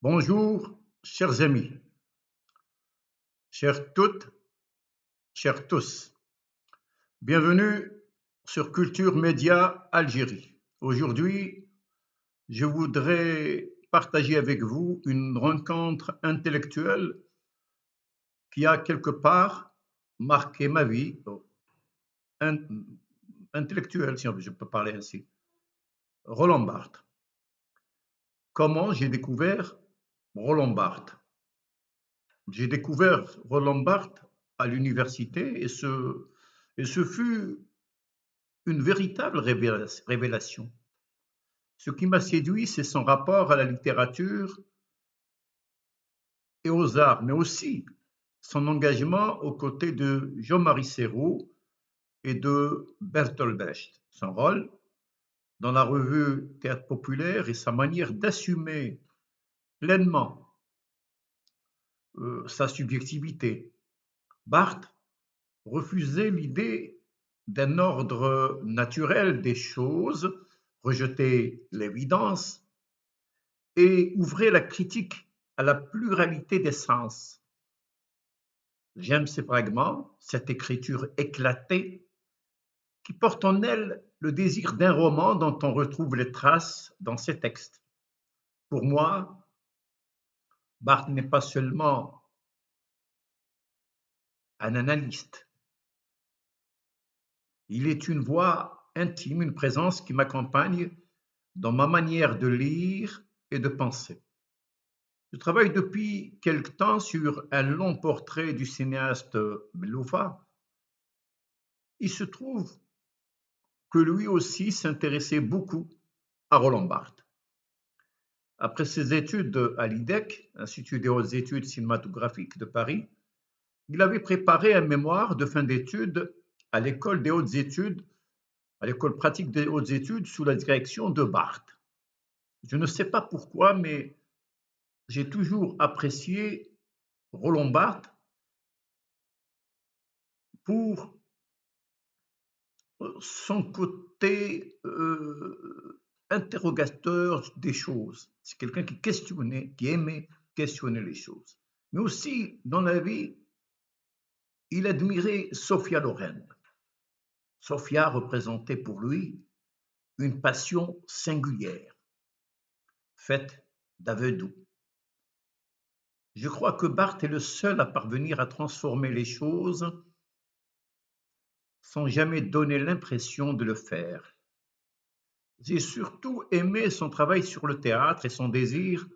Bonjour, chers amis, chères toutes, chers tous. Bienvenue sur Culture Média Algérie. Aujourd'hui, je voudrais partager avec vous une rencontre intellectuelle qui a quelque part marqué ma vie, in- intellectuelle, si je peux parler ainsi. Roland Barthes. Comment j'ai découvert Roland Barthes? J'ai découvert Roland Barthes à l'université et ce fut une véritable révélation. Ce qui m'a séduit, c'est son rapport à la littérature et aux arts, mais aussi son engagement aux côtés de Jean-Marie Serrault et de Bertolt Brecht. Son rôle dans la revue Théâtre populaire et sa manière d'assumer pleinement sa subjectivité. Barthes refusait l'idée d'un ordre naturel des choses, rejetait l'évidence et ouvrait la critique à la pluralité des sens. J'aime ces fragments, cette écriture éclatée qui porte en elle le désir d'un roman dont on retrouve les traces dans ses textes. Pour moi, Barthes n'est pas seulement un analyste, il est une voix intime, une présence qui m'accompagne dans ma manière de lire et de penser. Je travaille depuis quelque temps sur un long portrait du cinéaste Beloufa. Il se trouve que lui aussi s'intéressait beaucoup à Roland Barthes. Après ses études à l'IDEC, Institut des hautes études cinématographiques de Paris, il avait préparé un mémoire de fin d'études à l'école des hautes études, à l'école pratique des hautes études sous la direction de Barthes. Je ne sais pas pourquoi, mais j'ai toujours apprécié Roland Barthes pour son côté interrogateur des choses. C'est quelqu'un qui questionnait, qui aimait questionner les choses. Mais aussi, dans la vie, il admirait Sophia Loren. Sophia représentait pour lui une passion singulière, faite d'aveux doux. Je crois que Barthes est le seul à parvenir à transformer les choses sans jamais donner l'impression de le faire. J'ai surtout aimé son travail sur le théâtre et son désir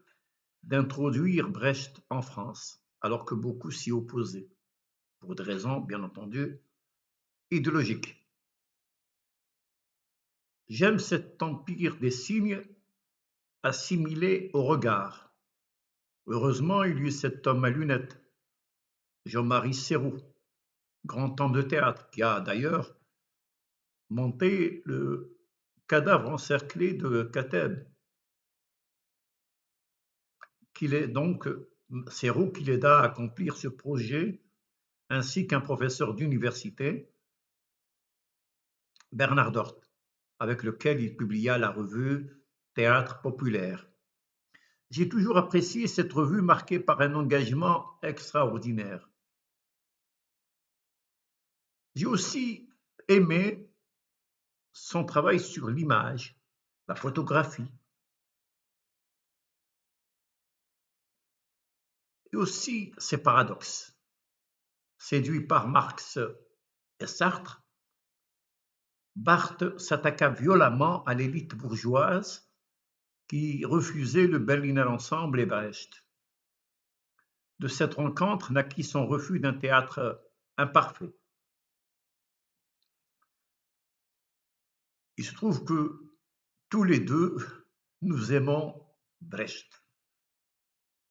d'introduire Brecht en France, alors que beaucoup s'y opposaient, pour des raisons, bien entendu, idéologiques. J'aime cet empire des signes assimilé au regard. Heureusement, il y eut cet homme à lunettes, Jean-Marie Serrault, grand homme de théâtre, qui a d'ailleurs monté le cadavre encerclé de Kateb, qu'il est donc Serrault qui l'aida à accomplir ce projet, ainsi qu'un professeur d'université, Bernard Dort, avec lequel il publia la revue Théâtre populaire. J'ai toujours apprécié cette revue marquée par un engagement extraordinaire. J'ai aussi aimé son travail sur l'image, la photographie, et aussi ses paradoxes. Séduit par Marx et Sartre, Barthes s'attaqua violemment à l'élite bourgeoise qui refusait le Berliner Ensemble et Brecht. De cette rencontre naquit son refus d'un théâtre imparfait. Il se trouve que tous les deux, nous aimons Brecht.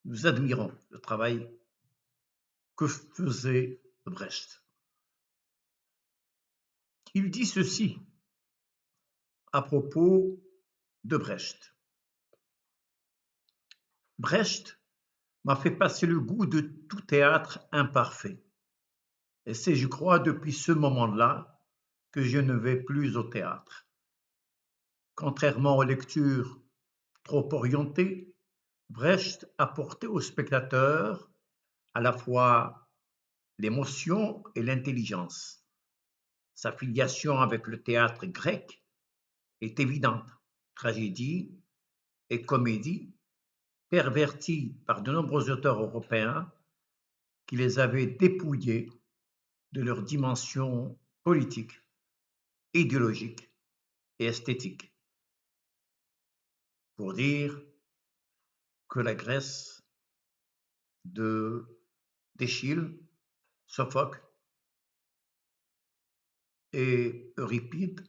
Nous admirons le travail que faisait Brecht. Il dit ceci à propos de Brecht. Brecht m'a fait passer le goût de tout théâtre imparfait. Et c'est, je crois, depuis ce moment-là que je ne vais plus au théâtre. Contrairement aux lectures trop orientées, Brecht apportait au spectateur à la fois l'émotion et l'intelligence. Sa filiation avec le théâtre grec est évidente. Tragédie et comédie perverties par de nombreux auteurs européens qui les avaient dépouillés de leur dimension politique, idéologique et esthétique, pour dire que la Grèce d'Échille, Sophocle et Euripide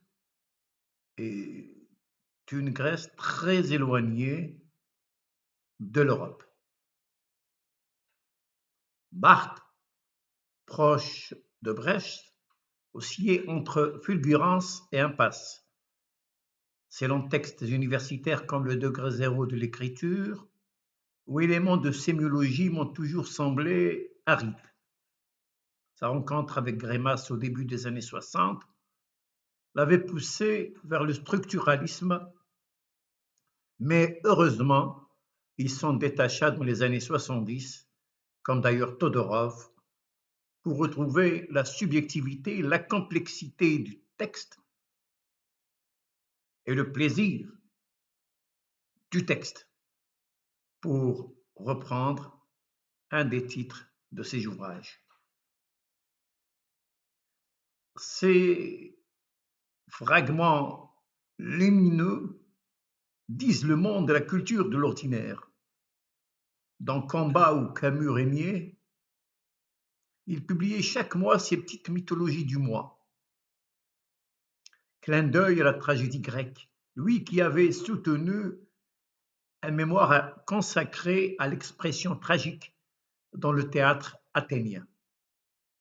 est une Grèce très éloignée de l'Europe. Barthes, proche de Brecht, oscillait entre fulgurance et impasse. Selon textes universitaires comme le degré zéro de l'écriture, ou éléments de sémiologie m'ont toujours semblé arides. Sa rencontre avec Grémas au début des années 60 l'avait poussé vers le structuralisme, mais heureusement, il s'en détacha dans les années 70, comme d'ailleurs Todorov, pour retrouver la subjectivité, la complexité du texte et le plaisir du texte, pour reprendre un des titres de ses ouvrages. Ces fragments lumineux disent le monde de la culture de l'ordinaire. Dans Combat ou Camus régnait, il publiait chaque mois ses petites mythologies du mois. Clin d'œil à la tragédie grecque, lui qui avait soutenu un mémoire consacré à l'expression tragique dans le théâtre athénien.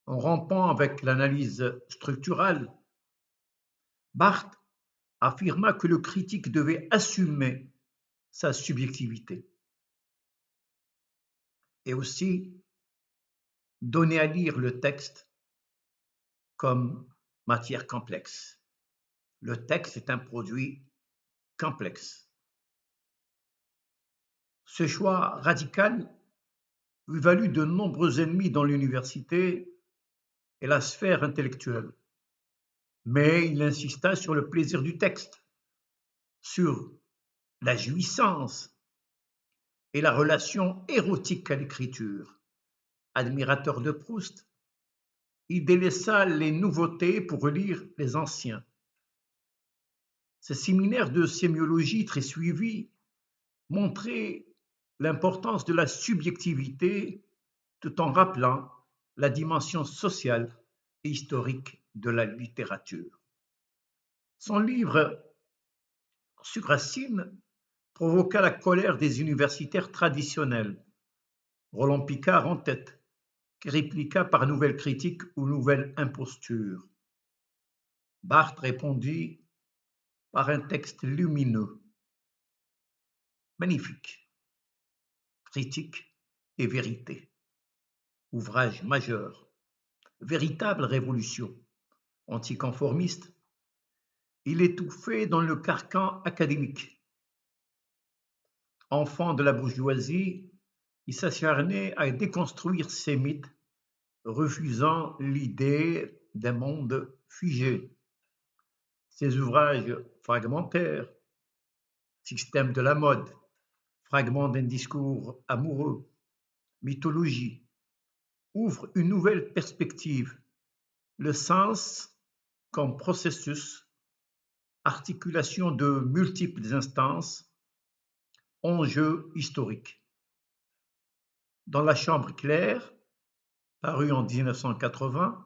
En rompant avec l'analyse structurale, Barthes affirma que le critique devait assumer sa subjectivité et aussi donner à lire le texte comme matière complexe. Le texte est un produit complexe. Ce choix radical lui valut de nombreux ennemis dans l'université et la sphère intellectuelle. Mais il insista sur le plaisir du texte, sur la jouissance et la relation érotique à l'écriture. Admirateur de Proust, il délaissa les nouveautés pour relire les anciens. Ce séminaire de sémiologie très suivi montrait l'importance de la subjectivité tout en rappelant la dimension sociale et historique de la littérature. Son livre sur Racine provoqua la colère des universitaires traditionnels, Roland Picard en tête, qui répliqua par nouvelle critique ou nouvelle imposture. Barthes répondit par un texte lumineux, magnifique, critique et vérité. Ouvrage majeur, véritable révolution. Anticonformiste, il étouffait dans le carcan académique. Enfant de la bourgeoisie, il s'acharnait à déconstruire ces mythes, refusant l'idée d'un monde figé. Ses ouvrages fragmentaires, Système de la mode, Fragments d'un discours amoureux, Mythologie, ouvrent une nouvelle perspective, le sens comme processus, articulation de multiples instances, enjeux historiques. Dans La Chambre claire, paru en 1980,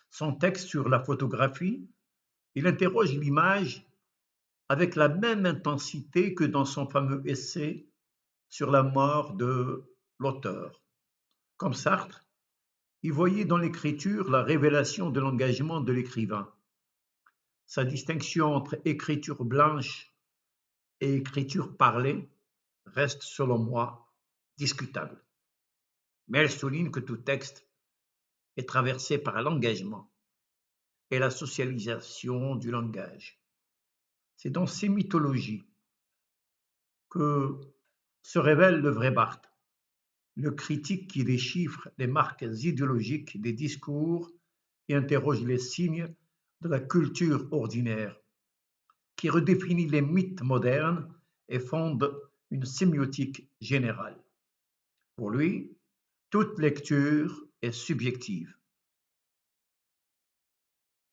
son texte sur la photographie, il interroge l'image avec la même intensité que dans son fameux essai sur la mort de l'auteur. Comme Sartre, il voyait dans l'écriture la révélation de l'engagement de l'écrivain. Sa distinction entre écriture blanche et écriture parlée reste, selon moi, discutable. Mais elle souligne que tout texte est traversé par l'engagement et la socialisation du langage. C'est dans ces mythologies que se révèle le vrai Barthes, le critique qui déchiffre les marques idéologiques des discours et interroge les signes de la culture ordinaire, qui redéfinit les mythes modernes et fonde une sémiotique générale. Pour lui, toute lecture est subjective.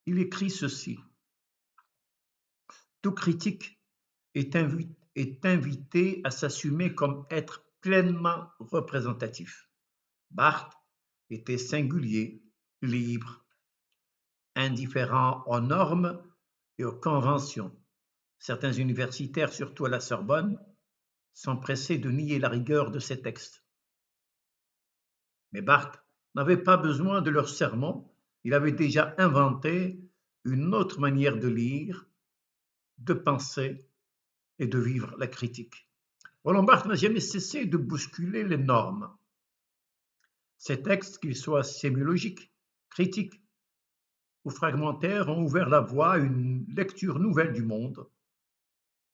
Il écrit ceci: tout critique est invité à s'assumer comme être pleinement représentatif. Barthes était singulier, libre, indifférent aux normes et aux conventions. Certains universitaires, surtout à la Sorbonne, sont pressés de nier la rigueur de ces textes. Mais Barthes n'avait pas besoin de leurs sermons, il avait déjà inventé une autre manière de lire, de penser et de vivre la critique. Roland Barthes n'a jamais cessé de bousculer les normes. Ces textes, qu'ils soient sémiologiques, critiques ou fragmentaires, ont ouvert la voie à une lecture nouvelle du monde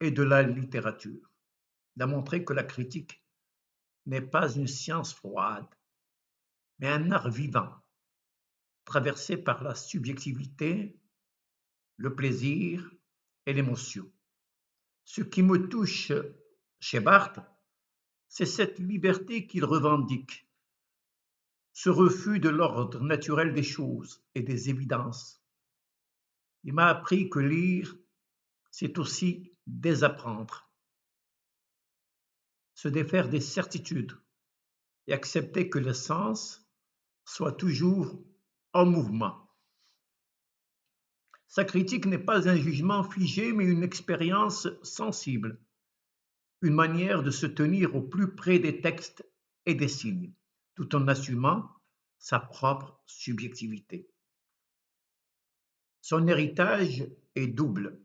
et de la littérature. Il a montré que la critique n'est pas une science froide, mais un art vivant, traversé par la subjectivité, le plaisir et l'émotion. Ce qui me touche chez Barthes, c'est cette liberté qu'il revendique, ce refus de l'ordre naturel des choses et des évidences. Il m'a appris que lire, c'est aussi désapprendre, se défaire des certitudes et accepter que le sens soit toujours en mouvement. Sa critique n'est pas un jugement figé, mais une expérience sensible, une manière de se tenir au plus près des textes et des signes, tout en assumant sa propre subjectivité. Son héritage est double.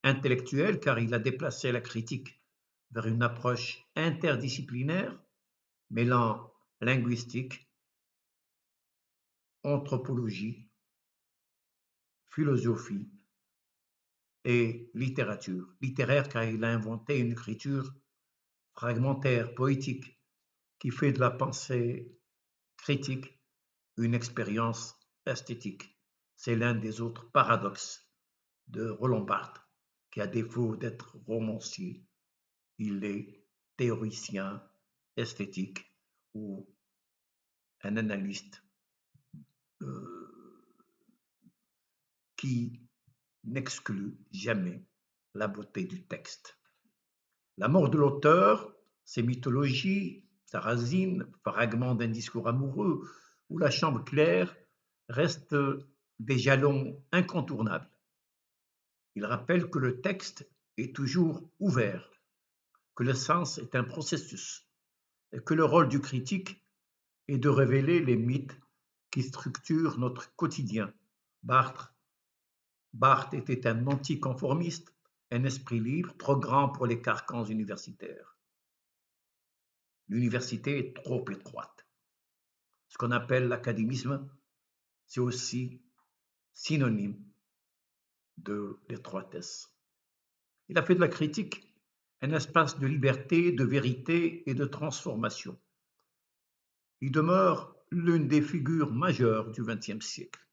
Intellectuel, car il a déplacé la critique vers une approche interdisciplinaire, mêlant linguistique, anthropologie, philosophie et littérature. Littéraire, car il a inventé une écriture fragmentaire, poétique, qui fait de la pensée critique une expérience esthétique. C'est l'un des autres paradoxes de Roland Barthes, qui, à défaut d'être romancier, il est théoricien esthétique ou un analyste euh, qui n'exclut jamais la beauté du texte. La mort de l'auteur, ses mythologies, Sarrasine, fragments d'un discours amoureux ou la chambre claire restent des jalons incontournables. Il rappelle que le texte est toujours ouvert, que le sens est un processus et que le rôle du critique est de révéler les mythes qui structurent notre quotidien. Barthes était un anticonformiste, un esprit libre, trop grand pour les carcans universitaires. L'université est trop étroite. Ce qu'on appelle l'académisme, c'est aussi synonyme de l'étroitesse. Il a fait de la critique un espace de liberté, de vérité et de transformation. Il demeure l'une des figures majeures du XXe siècle.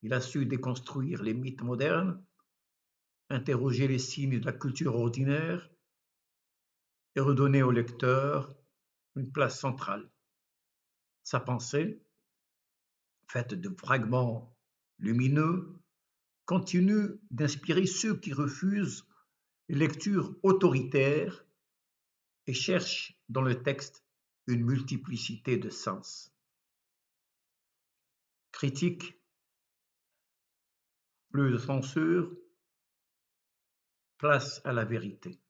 Il a su déconstruire les mythes modernes, interroger les signes de la culture ordinaire et redonner au lecteur une place centrale. Sa pensée, faite de fragments lumineux, continue d'inspirer ceux qui refusent les lectures autoritaires et cherchent dans le texte une multiplicité de sens. Critique, plus de censure, place à la vérité.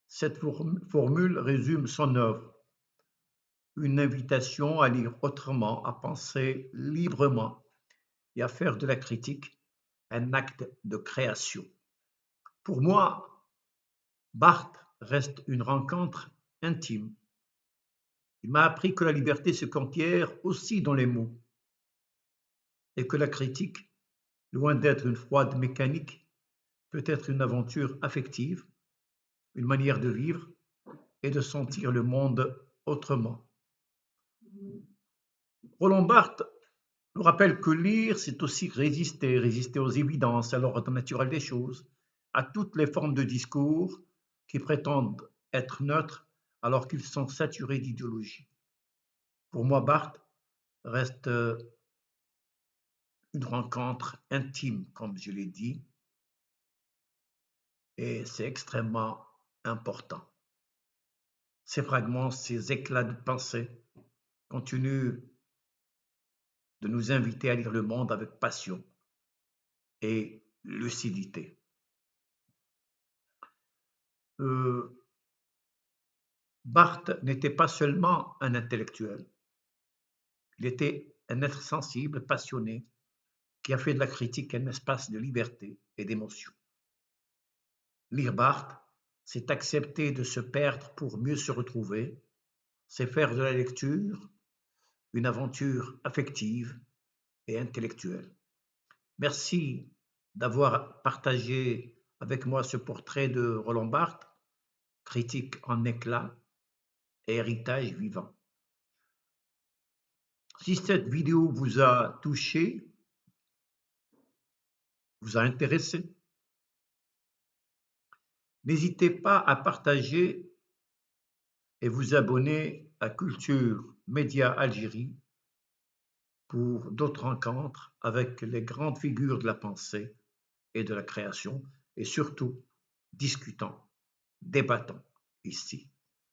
Cette formule résume son œuvre, une invitation à lire autrement, à penser librement et à faire de la critique un acte de création. Pour moi, Barthes reste une rencontre intime. Il m'a appris que la liberté se conquiert aussi dans les mots et que la critique, loin d'être une froide mécanique, peut être une aventure affective, une manière de vivre et de sentir le monde autrement. Roland Barthes nous rappelle que lire, c'est aussi résister aux évidences, à l'ordre naturel des choses, à toutes les formes de discours qui prétendent être neutres alors qu'ils sont saturés d'idéologie. Pour moi, Barthes reste une rencontre intime, comme je l'ai dit, et c'est extrêmement important. Ces fragments, ces éclats de pensée continuent de nous inviter à lire le monde avec passion et lucidité. Barthes n'était pas seulement un intellectuel, il était un être sensible, passionné, qui a fait de la critique un espace de liberté et d'émotion. Lire Barthes, c'est accepter de se perdre pour mieux se retrouver, c'est faire de la lecture une aventure affective et intellectuelle. Merci d'avoir partagé avec moi ce portrait de Roland Barthes, critique en éclats et héritage vivant. Si cette vidéo vous a touché, vous a intéressé, n'hésitez pas à partager et vous abonner à Culture Média Algérie pour d'autres rencontres avec les grandes figures de la pensée et de la création et surtout discutons, débattons ici.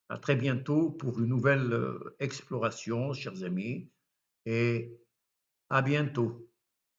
À très bientôt pour une nouvelle exploration, chers amis, et à bientôt.